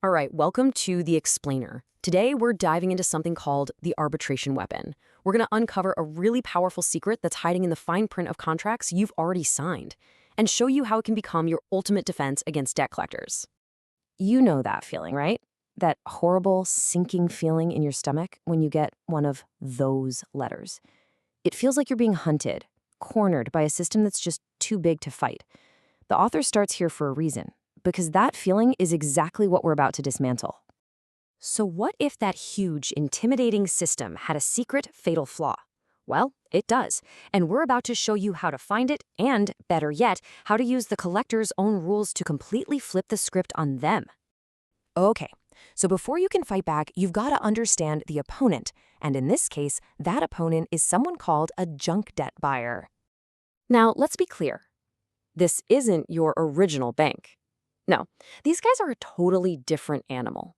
All right, welcome to The Explainer. Today, we're diving into something called the arbitration weapon. We're going to uncover a really powerful secret that's hiding in the fine print of contracts you've already signed and show you how it can become your ultimate defense against debt collectors. You know that feeling, right? That horrible, sinking feeling in your stomach when you get one of those letters. It feels like you're being hunted, cornered by a system that's just too big to fight. The author starts here for a reason, because that feeling is exactly what we're about to dismantle. So what if that huge, intimidating system had a secret, fatal flaw? Well, it does, and we're about to show you how to find it and, better yet, how to use the collector's own rules to completely flip the script on them. Okay, so before you can fight back, you've got to understand the opponent, and in this case, that opponent is someone called a junk debt buyer. Now, let's be clear. This isn't your original bank. No, these guys are a totally different animal.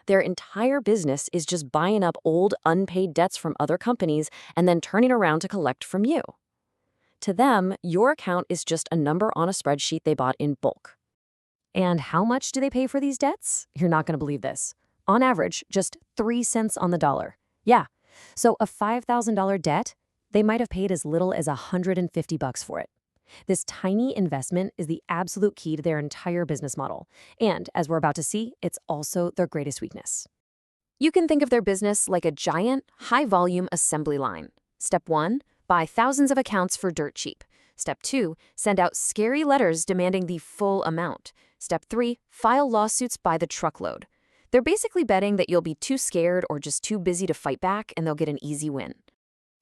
Their entire business is just buying up old, unpaid debts from other companies and then turning around to collect from you. To them, your account is just a number on a spreadsheet they bought in bulk. And how much do they pay for these debts? You're not going to believe this. On average, just 3 cents on the dollar. Yeah, so a $5,000 debt, they might have paid as little as $150 for it. This tiny investment is the absolute key to their entire business model. And as we're about to see, it's also their greatest weakness. You can think of their business like a giant, high-volume assembly line. Step 1, buy thousands of accounts for dirt cheap. Step 2, send out scary letters demanding the full amount. Step 3, file lawsuits by the truckload. They're basically betting that you'll be too scared or just too busy to fight back and they'll get an easy win.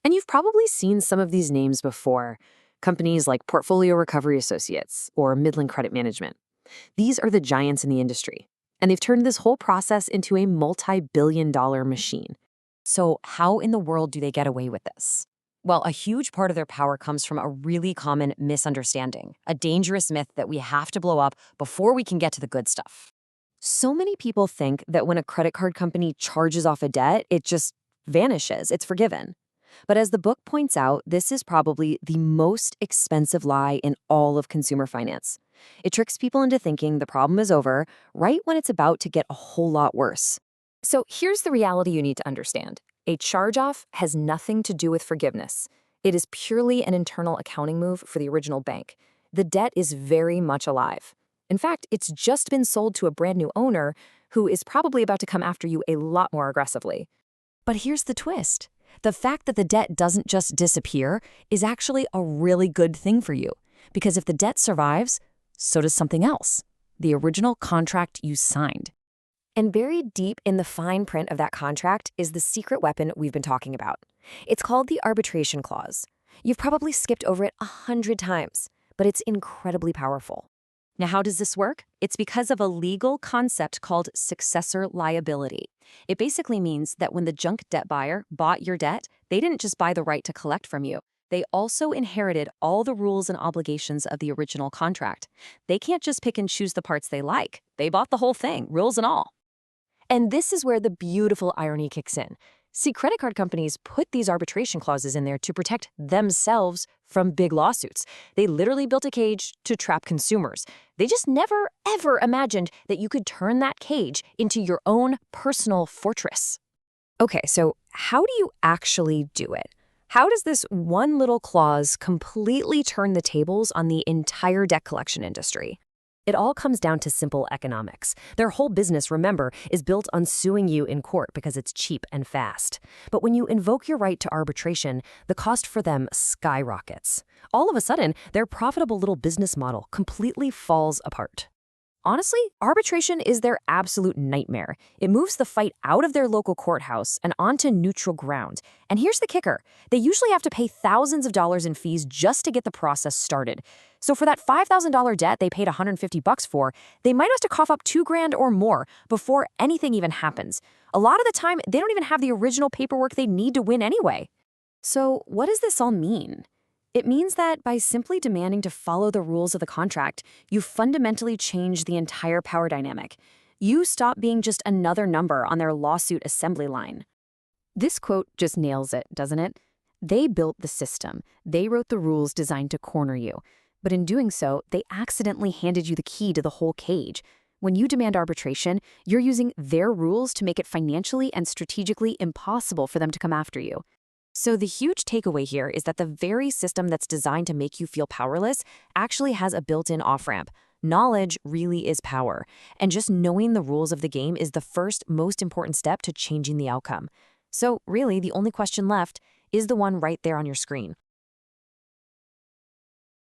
And you've probably seen some of these names before. Companies like Portfolio Recovery Associates or Midland Credit Management. These are the giants in the industry, and they've turned this whole process into a multi-billion-dollar machine. So how in the world do they get away with this? Well, a huge part of their power comes from a really common misunderstanding, a dangerous myth that we have to blow up before we can get to the good stuff. So many people think that when a credit card company charges off a debt, it just vanishes, it's forgiven. But as the book points out, this is probably the most expensive lie in all of consumer finance. It tricks people into thinking the problem is over right when it's about to get a whole lot worse. So here's the reality you need to understand. A charge-off has nothing to do with forgiveness. It is purely an internal accounting move for the original bank. The debt is very much alive. In fact, it's just been sold to a brand new owner who is probably about to come after you a lot more aggressively. But here's the twist. The fact that the debt doesn't just disappear is actually a really good thing for you, because if the debt survives, so does something else, the original contract you signed. And buried deep in the fine print of that contract is the secret weapon we've been talking about. It's called the arbitration clause. You've probably skipped over it 100 times, but it's incredibly powerful. Now, how does this work? It's because of a legal concept called successor liability. It basically means that when the junk debt buyer bought your debt, they didn't just buy the right to collect from you. They also inherited all the rules and obligations of the original contract. They can't just pick and choose the parts they like. They bought the whole thing, rules and all. And this is where the beautiful irony kicks in. See, credit card companies put these arbitration clauses in there to protect themselves from big lawsuits. They literally built a cage to trap consumers. They just never, ever imagined that you could turn that cage into your own personal fortress. Okay, so how do you actually do it? How does this one little clause completely turn the tables on the entire debt collection industry? It all comes down to simple economics. Their whole business, remember, is built on suing you in court because it's cheap and fast. But when you invoke your right to arbitration, the cost for them skyrockets. All of a sudden, their profitable little business model completely falls apart. Honestly, arbitration is their absolute nightmare. It moves the fight out of their local courthouse and onto neutral ground. And here's the kicker. They usually have to pay thousands of dollars in fees just to get the process started. So for that $5,000 debt they paid $150 for, they might have to cough up $2,000 or more before anything even happens. A lot of the time, they don't even have the original paperwork they need to win anyway. So what does this all mean? It means that by simply demanding to follow the rules of the contract, you fundamentally change the entire power dynamic. You stop being just another number on their lawsuit assembly line. This quote just nails it, doesn't it? They built the system. They wrote the rules designed to corner you. But in doing so, they accidentally handed you the key to the whole cage. When you demand arbitration, you're using their rules to make it financially and strategically impossible for them to come after you. So the huge takeaway here is that the very system that's designed to make you feel powerless actually has a built-in off-ramp. Knowledge really is power, and just knowing the rules of the game is the first, most important step to changing the outcome. So really, the only question left is the one right there on your screen.